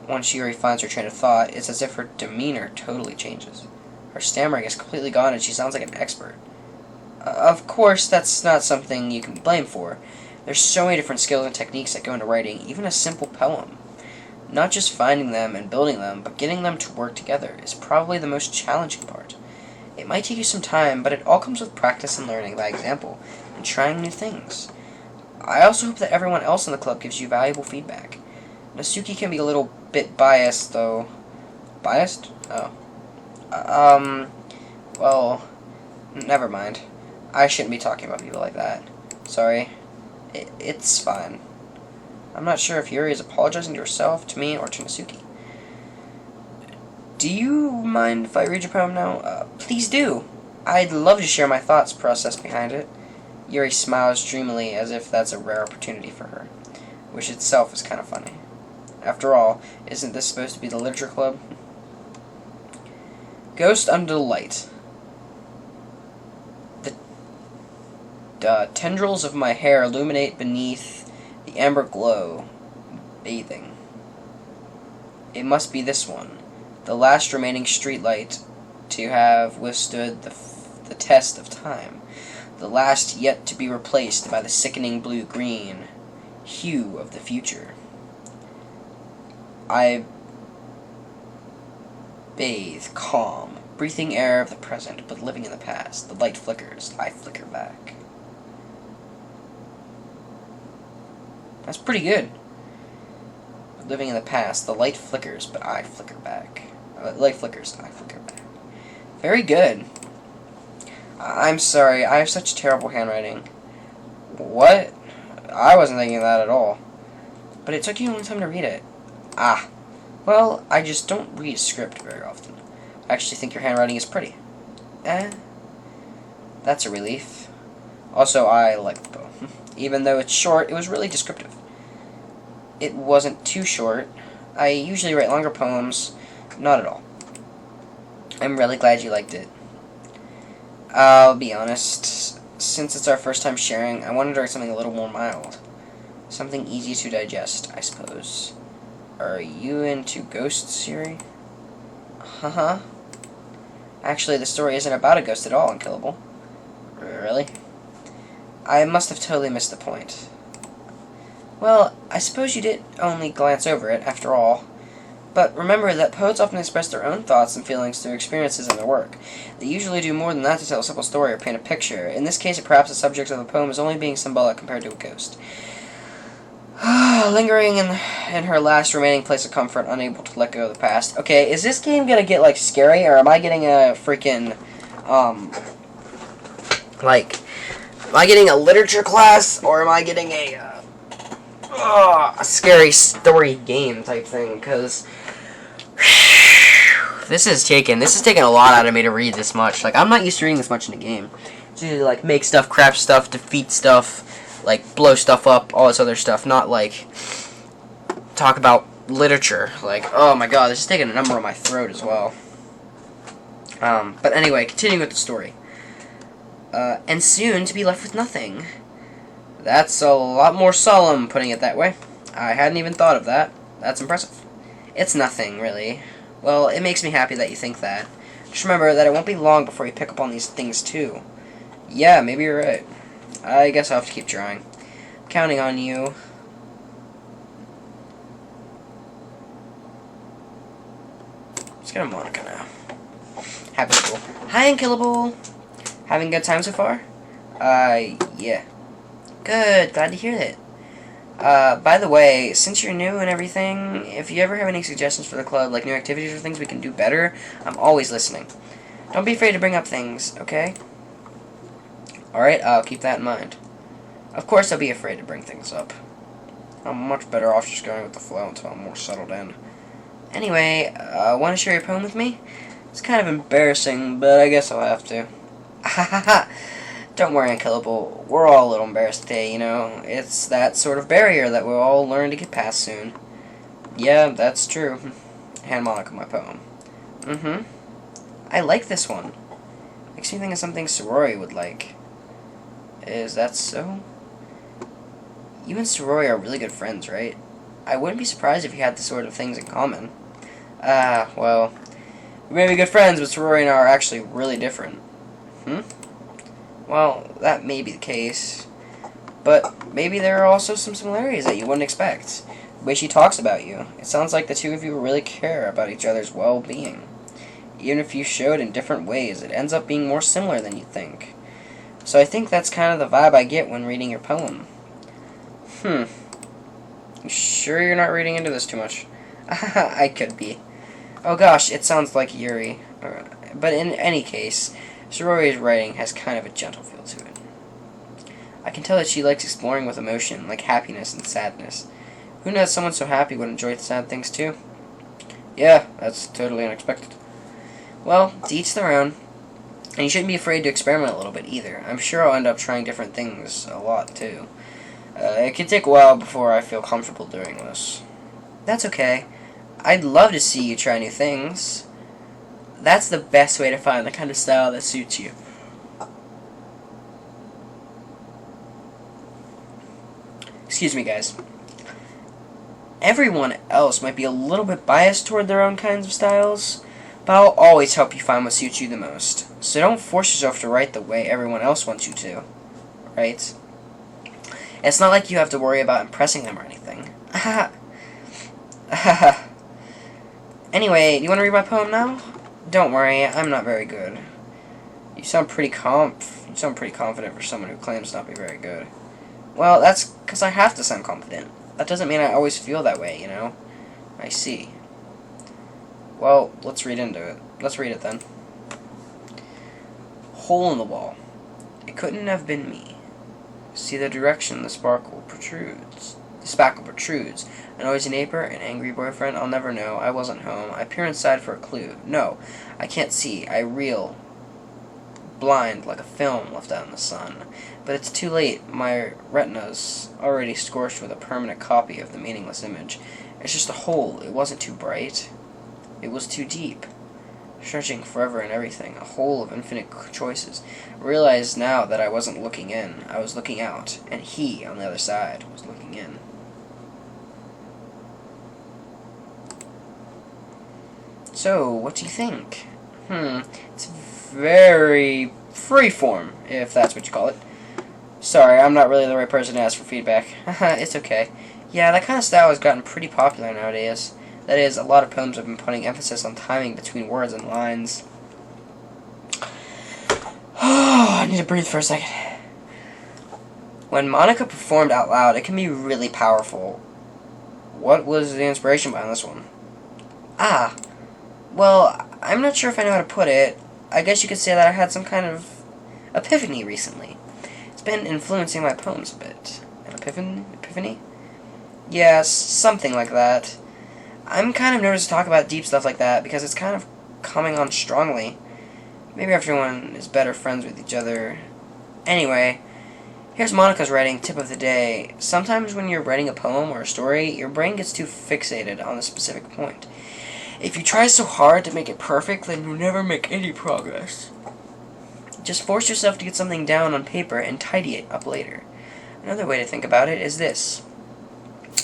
Once Yuri finds her train of thought, it's as if her demeanor totally changes. Her stammering is completely gone and she sounds like an expert. Of course, that's not something you can be blamed for. There's so many different skills and techniques that go into writing, even a simple poem. Not just finding them and building them, but getting them to work together is probably the most challenging part. It might take you some time, but it all comes with practice and learning by example, and trying new things. I also hope that everyone else in the club gives you valuable feedback. Nasuki can be a little bit biased, though. Biased? Oh. Well, never mind. I shouldn't be talking about people like that. Sorry. It's fine. I'm not sure if Yuri is apologizing to herself, to me, or to Nasuki. Do you mind if I read your poem now? Please do. I'd love to share my thoughts process behind it. Yuri smiles dreamily as if that's a rare opportunity for her, which itself is kind of funny. After all, isn't this supposed to be the literature club? Ghost under the light. The tendrils of my hair illuminate beneath the amber glow, bathing. It must be this one, the last remaining streetlight to have withstood the test of time, the last yet to be replaced by the sickening blue-green hue of the future. I bathe, calm, breathing air of the present, but living in the past. The light flickers, I flicker back. That's pretty good. Living in the past, the light flickers, but I flicker back. Light flickers, I flicker back. Very good. I'm sorry, I have such terrible handwriting. What? I wasn't thinking that at all. But it took you a long time to read it. Ah. Well, I just don't read script very often. I actually think your handwriting is pretty. That's a relief. Also, I like the poem. Even though it's short, it was really descriptive. It wasn't too short. I usually write longer poems. Not at all. I'm really glad you liked it. I'll be honest. Since it's our first time sharing, I wanted to write something a little more mild. Something easy to digest, I suppose. Are you into ghosts, Yuri? Uh-huh. Actually, the story isn't about a ghost at all, Unkillable. Really? I must have totally missed the point. Well, I suppose you did only glance over it, after all. But remember that poets often express their own thoughts and feelings through experiences in their work. They usually do more than that to tell a simple story or paint a picture. In this case, perhaps the subject of the poem is only being symbolic compared to a ghost. Lingering in her last remaining place of comfort, unable to let go of the past. Okay, is this game gonna get, like, scary, or am I getting a freaking, am I getting a literature class, or am I getting a scary story game type thing? Because this is taking a lot out of me to read this much. Like, I'm not used to reading this much in a game. It's usually like make stuff, craft stuff, defeat stuff, like blow stuff up, all this other stuff. Not like talk about literature. Like, oh my god, this is taking a number on my throat as well. But anyway, continuing with the story. And soon to be left with nothing. That's a lot more solemn, putting it that way. I hadn't even thought of that. That's impressive. It's nothing, really. Well, it makes me happy that you think that. Just remember that it won't be long before you pick up on these things, too. Yeah, maybe you're right. I guess I'll have to keep trying. I'm counting on you. Let's get a Monica now. Happy school. Hi, Unkillable! Having a good time so far? Yeah. Good, glad to hear that. By the way, since you're new and everything, if you ever have any suggestions for the club, like new activities or things we can do better, I'm always listening. Don't be afraid to bring up things, okay? Alright, I'll keep that in mind. Of course I'll be afraid to bring things up. I'm much better off just going with the flow until I'm more settled in. Anyway, want to share your poem with me? It's kind of embarrassing, but I guess I'll have to. Hahaha. Don't worry, Unkillable. We're all a little embarrassed today, you know. It's that sort of barrier that we'll all learn to get past soon. Yeah, that's true. Hand Monica my poem. I like this one. Makes me think of something Sorori would like. Is that so? You and Sorori are really good friends, right? I wouldn't be surprised if you had the sort of things in common. Well, we may be good friends, but Sorori and I are actually really different. Well, that may be the case, but maybe there are also some similarities that you wouldn't expect. The way she talks about you, it sounds like the two of you really care about each other's well-being. Even if you show it in different ways, it ends up being more similar than you think. So I think that's kind of the vibe I get when reading your poem. You sure you're not reading into this too much? I could be. Oh gosh, it sounds like Yuri. But in any case, Sorori's writing has kind of a gentle feel to it. I can tell that she likes exploring with emotion, like happiness and sadness. Who knows, someone so happy would enjoy the sad things too? Yeah, that's totally unexpected. Well, to each their own. And you shouldn't be afraid to experiment a little bit either. I'm sure I'll end up trying different things a lot too. It could take a while before I feel comfortable doing this. That's okay. I'd love to see you try new things. That's the best way to find the kind of style that suits you. Excuse me, guys. Everyone else might be a little bit biased toward their own kinds of styles, but I'll always help you find what suits you the most. So don't force yourself to write the way everyone else wants you to. Right? It's not like you have to worry about impressing them or anything. Anyway, you want to read my poem now? Don't worry, I'm not very good. You sound pretty confident for someone who claims not to be very good. Well, that's because I have to sound confident. That doesn't mean I always feel that way, you know? I see. Well, let's read into it. Let's read it then. Hole in the wall. It couldn't have been me. See the direction the spackle protrudes. A noisy neighbor, an angry boyfriend, I'll never know. I wasn't home. I peer inside for a clue. No, I can't see. I reel. Blind like a film left out in the sun. But it's too late. My retina's already scorched with a permanent copy of the meaningless image. It's just a hole. It wasn't too bright. It was too deep. Stretching forever and everything. A hole of infinite choices. I realized now that I wasn't looking in. I was looking out. And he, on the other side, was looking in. So, what do you think? It's very freeform, if that's what you call it. Sorry, I'm not really the right person to ask for feedback. It's okay. Yeah, that kind of style has gotten pretty popular nowadays. That is, a lot of poems have been putting emphasis on timing between words and lines. I need to breathe for a second. When Monica performed out loud, it can be really powerful. What was the inspiration behind this one? Well, I'm not sure if I know how to put it. I guess you could say that I had some kind of epiphany recently. It's been influencing my poems a bit. An epiphany? Yes, something like that. I'm kind of nervous to talk about deep stuff like that because it's kind of coming on strongly. Maybe everyone is better friends with each other. Anyway, here's Monica's writing tip of the day. Sometimes when you're writing a poem or a story, your brain gets too fixated on a specific point. If you try so hard to make it perfect, then you'll never make any progress. Just force yourself to get something down on paper and tidy it up later. Another way to think about it is this.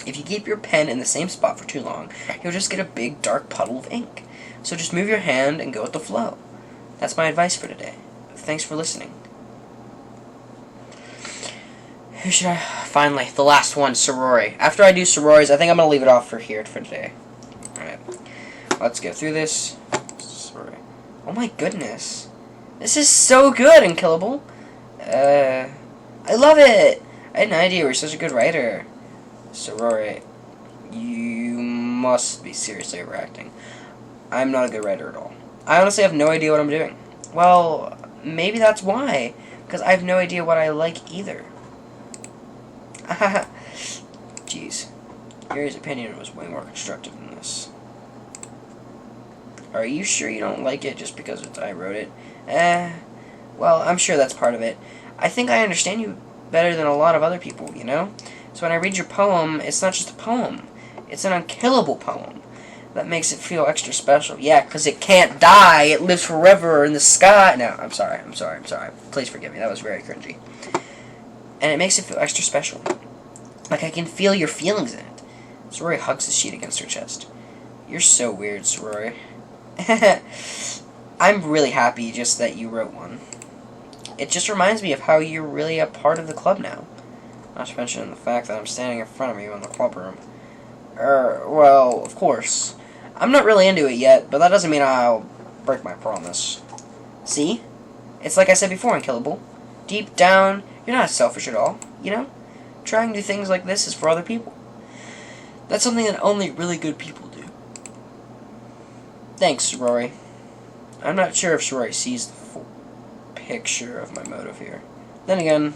If you keep your pen in the same spot for too long, you'll just get a big dark puddle of ink. So just move your hand and go with the flow. That's my advice for today. Thanks for listening. Who should I... Finally, the last one, Sorori. After I do Sororis, I think I'm going to leave it off for today. Alright. Let's go through this. Sorry. Oh my goodness. This is so good, Unkillable. I love it. I had no idea you were such a good writer. Sorori, you must be seriously overacting. I'm not a good writer at all. I honestly have no idea what I'm doing. Well, maybe that's why. Because I have no idea what I like either. Jeez. Yuri's opinion was way more constructive than this. Are you sure you don't like it just because I wrote it? Well, I'm sure that's part of it. I think I understand you better than a lot of other people, you know? So when I read your poem, it's not just a poem. It's an unkillable poem. That makes it feel extra special. Yeah, because it can't die. It lives forever in the sky. No, I'm sorry. Please forgive me. That was very cringy. And it makes it feel extra special. Like I can feel your feelings in it. Sorori hugs the sheet against her chest. You're so weird, Sorori. I'm really happy just that you wrote one. It just reminds me of how you're really a part of the club now. Not to mention the fact that I'm standing in front of you in the club room. Well, of course. I'm not really into it yet, but that doesn't mean I'll break my promise. See? It's like I said before, Unkillable. Deep down, you're not selfish at all, you know? Trying new things like this is for other people. That's something that only really good people do. Thanks, Rory. I'm not sure if Rory sees the full picture of my motive here. Then again,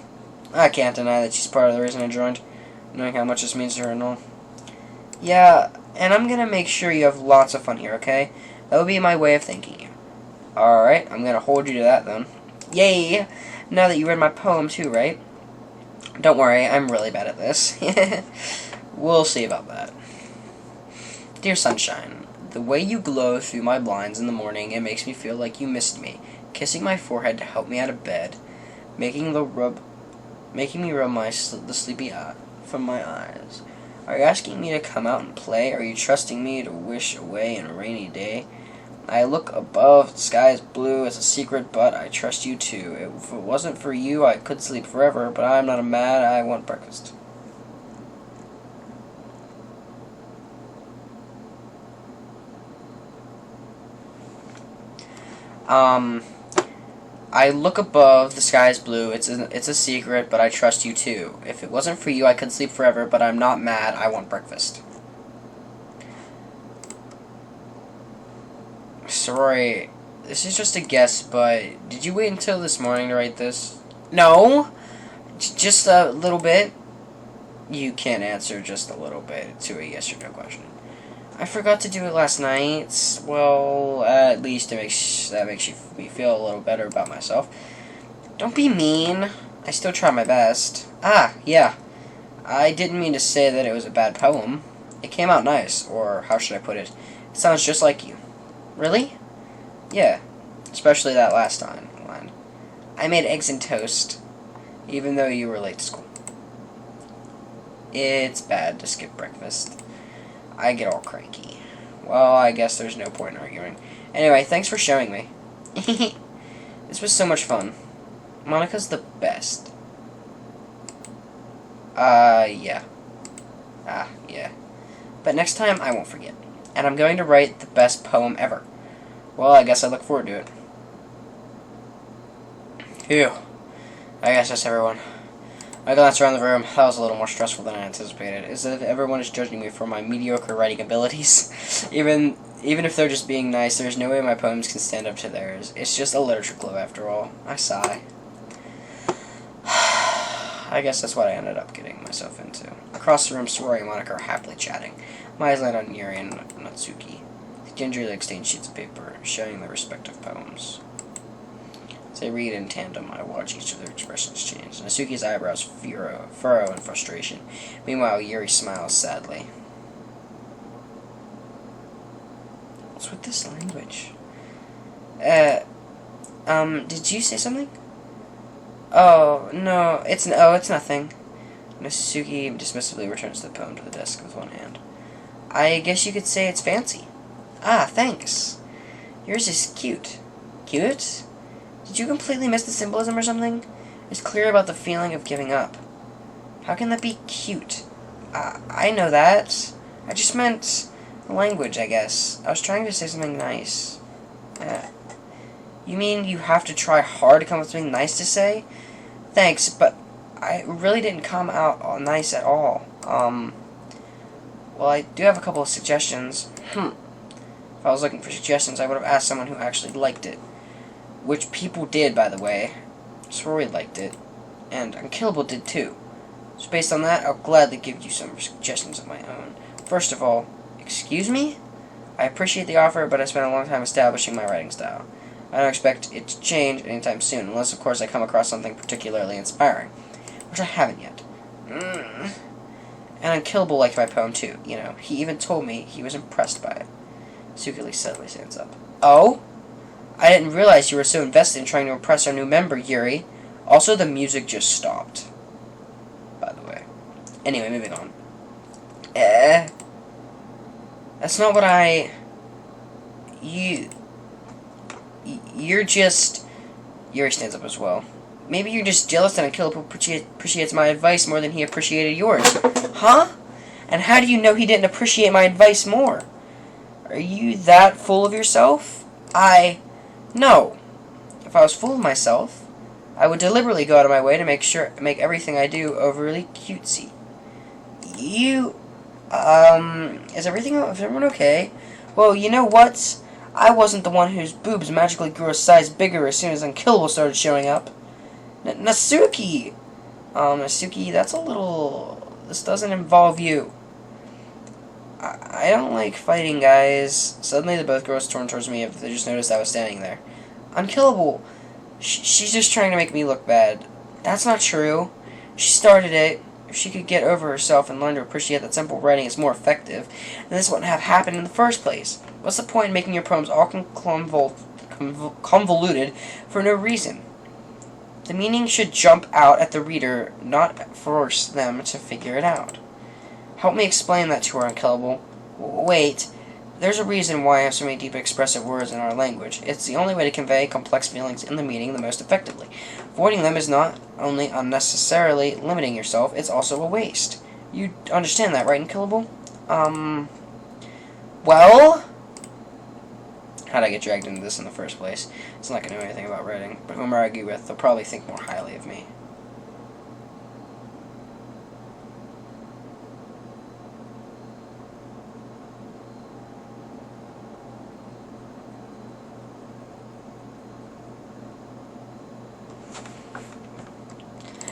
I can't deny that she's part of the reason I joined, knowing how much this means to her and all. Yeah, and I'm gonna make sure you have lots of fun here, okay? That would be my way of thanking you. Alright, I'm gonna hold you to that then. Yay! Now that you read my poem too, right? Don't worry, I'm really bad at this. We'll see about that. Dear Sunshine, the way you glow through my blinds in the morning, it makes me feel like you missed me. Kissing my forehead to help me out of bed, making me rub the sleepy eye from my eyes. Are you asking me to come out and play? Are you trusting me to wish away in a rainy day? I look above, the sky is blue, it's a secret, but I trust you too. If it wasn't for you, I could sleep forever, but I'm not mad, I want breakfast. I look above, the sky is blue, it's a secret, but I trust you too. If it wasn't for you, I could sleep forever, but I'm not mad, I want breakfast. Sorry, this is just a guess, but did you wait until this morning to write this? No! Just a little bit. You can't answer just a little bit to a yes or no question. I forgot to do it last night. Well, at least that makes me feel a little better about myself. Don't be mean. I still try my best. Ah, yeah. I didn't mean to say that it was a bad poem. It came out nice, or how should I put it? It sounds just like you. Really? Yeah. Especially that last line. I made eggs and toast, even though you were late to school. It's bad to skip breakfast. I get all cranky. Well, I guess there's no point in arguing. Anyway, thanks for showing me. This was so much fun. Monica's the best. Yeah. Yeah. But next time, I won't forget. And I'm going to write the best poem ever. Well, I guess I look forward to it. Phew. I guess that's everyone. I glanced around the room. That was a little more stressful than I anticipated. As if everyone is judging me for my mediocre writing abilities. Even if they're just being nice, there's no way my poems can stand up to theirs. It's just a literature club after all. I sigh. I guess that's what I ended up getting myself into. Across the room, Sorori and Monica are happily chatting. My eyes land on Yuri and Natsuki. They gingerly exchange sheets of paper, showing their respective poems. As they read in tandem, I watch each of their expressions change. Natsuki's eyebrows furrow in frustration. Meanwhile, Yuri smiles sadly. What's with this language? Did you say something? Oh, no, it's nothing. Natsuki dismissively returns the poem to the desk with one hand. I guess you could say it's fancy. Ah, thanks. Yours is cute. Cute? Did you completely miss the symbolism or something? It's clear about the feeling of giving up. How can that be cute? I know that. I just meant the language, I guess. I was trying to say something nice. You mean you have to try hard to come up with something nice to say? Thanks, but I really didn't come out nice at all. Well, I do have a couple of suggestions. If I was looking for suggestions, I would have asked someone who actually liked it. Which people did, by the way. Sorori liked it. And Unkillable did too. So based on that, I'll gladly give you some suggestions of my own. First of all, excuse me? I appreciate the offer, but I spent a long time establishing my writing style. I don't expect it to change anytime soon, unless of course I come across something particularly inspiring. Which I haven't yet. And Unkillable liked my poem too, you know. He even told me he was impressed by it. Sukili suddenly stands up. Oh? I didn't realize you were so invested in trying to impress our new member, Yuri. Also, the music just stopped. By the way. Anyway, moving on. That's not what You're just... Yuri stands up as well. Maybe you're just jealous that Unkillable appreciates my advice more than he appreciated yours. Huh? And how do you know he didn't appreciate my advice more? Are you that full of yourself? No. If I was full of myself, I would deliberately go out of my way to make everything I do overly cutesy. Is everyone okay? Well, you know what? I wasn't the one whose boobs magically grew a size bigger as soon as Unkillable started showing up. Nasuki! Nasuki, that's a little... This doesn't involve you. I don't like fighting, guys. Suddenly the both girls turned towards me if they just noticed I was standing there. Unkillable! She's just trying to make me look bad. That's not true. She started it. If she could get over herself and learn to appreciate that simple writing is more effective, then this wouldn't have happened in the first place. What's the point in making your poems all convoluted for no reason? The meaning should jump out at the reader, not force them to figure it out. Help me explain that to her, Unkillable. Wait, there's a reason why I have so many deep expressive words in our language. It's the only way to convey complex feelings in the meaning the most effectively. Avoiding them is not only unnecessarily limiting yourself, it's also a waste. You understand that, right, Unkillable? Well? How'd I get dragged into this in the first place? It's not gonna know anything about writing, but whom I argue with, they'll probably think more highly of me.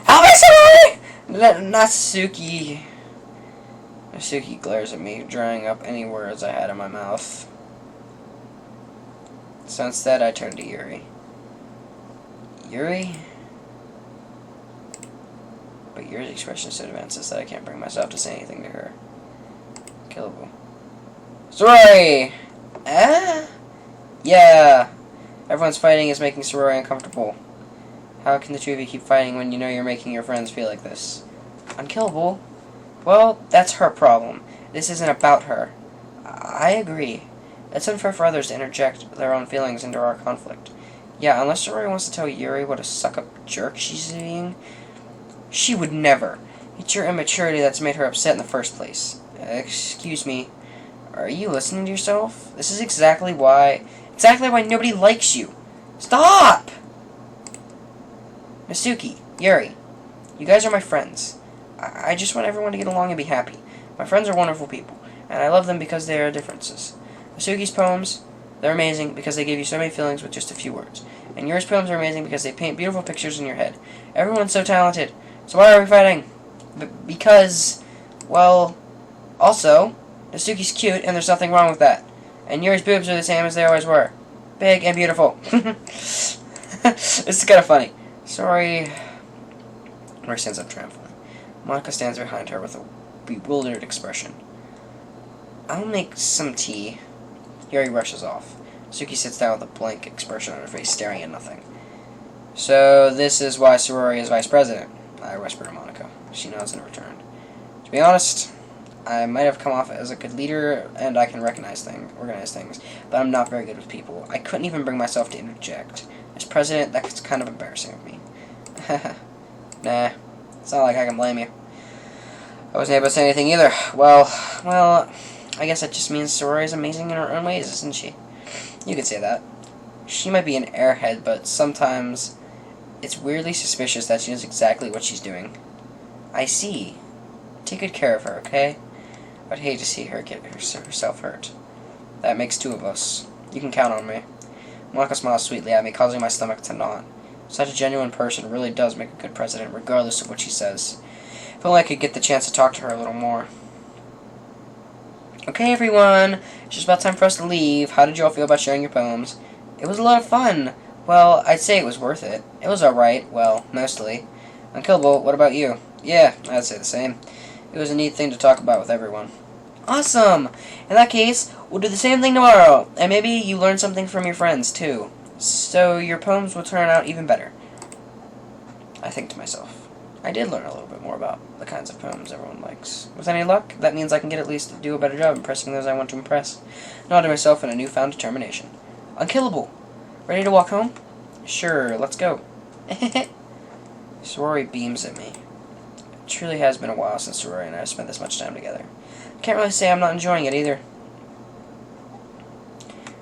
Help me, somebody! Natsuki. Natsuki glares at me, drying up any words I had in my mouth. So instead, I turn to Yuri. Yuri? But Yuri's expression is so advanced that I can't bring myself to say anything to her. Killable. Sorori! Yeah. Everyone's fighting is making Sorori uncomfortable. How can the two of you keep fighting when you know you're making your friends feel like this? Unkillable? Well, that's her problem. This isn't about her. I agree. It's unfair for others to interject their own feelings into our conflict. Yeah, unless Sorori wants to tell Yuri what a suck-up jerk she's being, she would never. It's your immaturity that's made her upset in the first place. Excuse me. Are you listening to yourself? This is exactly why nobody likes you. Stop! Nasuki, Yuri, you guys are my friends. I just want everyone to get along and be happy. My friends are wonderful people, and I love them because they are differences. Nasuki's poems, they're amazing because they give you so many feelings with just a few words. And Yuri's poems are amazing because they paint beautiful pictures in your head. Everyone's so talented. So why are we fighting? Because, well, also, Nasuki's cute and there's nothing wrong with that. And Yuri's boobs are the same as they always were. Big and beautiful. This is kind of funny. Sorry. Yuri stands up triumphantly. Monica stands behind her with a bewildered expression. I'll make some tea. Yuri rushes off. Suki sits down with a blank expression on her face, staring at nothing. So, this is why Sorori is vice president, I whisper to Monica. She nods in return. To be honest, I might have come off as a good leader, and I can organize things, but I'm not very good with people. I couldn't even bring myself to interject. As president, that's kind of embarrassing of me. Nah, it's not like I can blame you. I wasn't able to say anything either. Well, I guess that just means Sorori is amazing in her own ways, isn't she? You could say that. She might be an airhead, but sometimes it's weirdly suspicious that she knows exactly what she's doing. I see. Take good care of her, okay? I'd hate to see her get herself hurt. That makes two of us. You can count on me. Monica smiles sweetly at me, causing my stomach to knot. Such a genuine person really does make a good president, regardless of what she says. If only I could get the chance to talk to her a little more. Okay, everyone. It's just about time for us to leave. How did you all feel about sharing your poems? It was a lot of fun. Well, I'd say it was worth it. It was alright. Well, mostly. Unkillable, what about you? Yeah, I'd say the same. It was a neat thing to talk about with everyone. Awesome! In that case, we'll do the same thing tomorrow. And maybe you learn something from your friends, too. So your poems will turn out even better. I think to myself. I did learn a little bit more about the kinds of poems everyone likes. With any luck, that means I can at least do a better job impressing those I want to impress. Nod to myself in a newfound determination. Unkillable! Ready to walk home? Sure, let's go. Sorori beams at me. It truly has been a while since Sorori and I have spent this much time together. can't really say I'm not enjoying it either.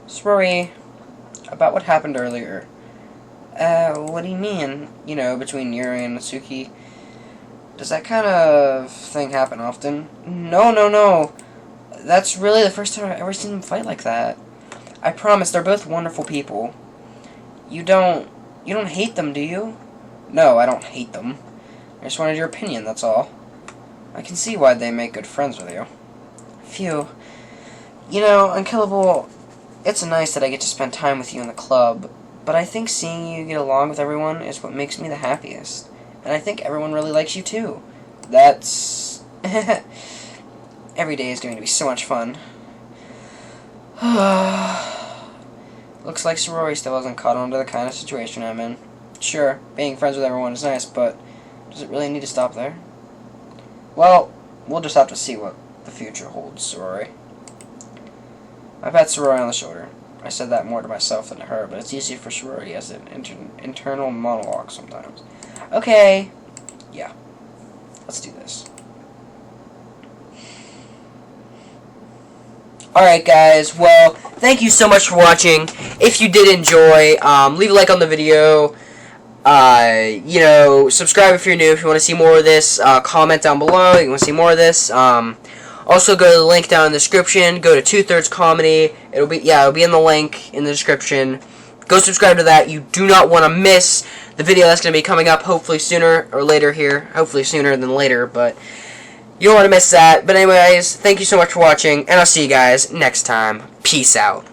Sorry, about what happened earlier. What do you mean? You know, between Yuri and Natsuki. Does that kind of thing happen often? No. That's really the first time I've ever seen them fight like that. I promise, they're both wonderful people. You don't hate them, do you? No, I don't hate them. I just wanted your opinion, that's all. I can see why they make good friends with you. Phew. You know, Unkillable, it's nice that I get to spend time with you in the club, but I think seeing you get along with everyone is what makes me the happiest. And I think everyone really likes you too. That's... Every day is going to be so much fun. Looks like sorority still hasn't caught on to the kind of situation I'm in. Sure, being friends with everyone is nice, but does it really need to stop there? Well, we'll just have to see what the future holds, sorority. I pat sorority on the shoulder. I said that more to myself than to her, but it's easier for sorority as an internal monologue sometimes. Okay. Yeah. Let's do this. Alright guys, well, thank you so much for watching. If you did enjoy, leave a like on the video. You know, subscribe if you're new, if you want to see more of this. Comment down below if you want to see more of this. Also go to the link down in the description. Go to 2/3 Comedy. It'll be in the link in the description. Go subscribe to that. You do not want to miss the video that's going to be coming up hopefully sooner or later here. Hopefully sooner than later, but you don't want to miss that. But anyways, thank you so much for watching, and I'll see you guys next time. Peace out.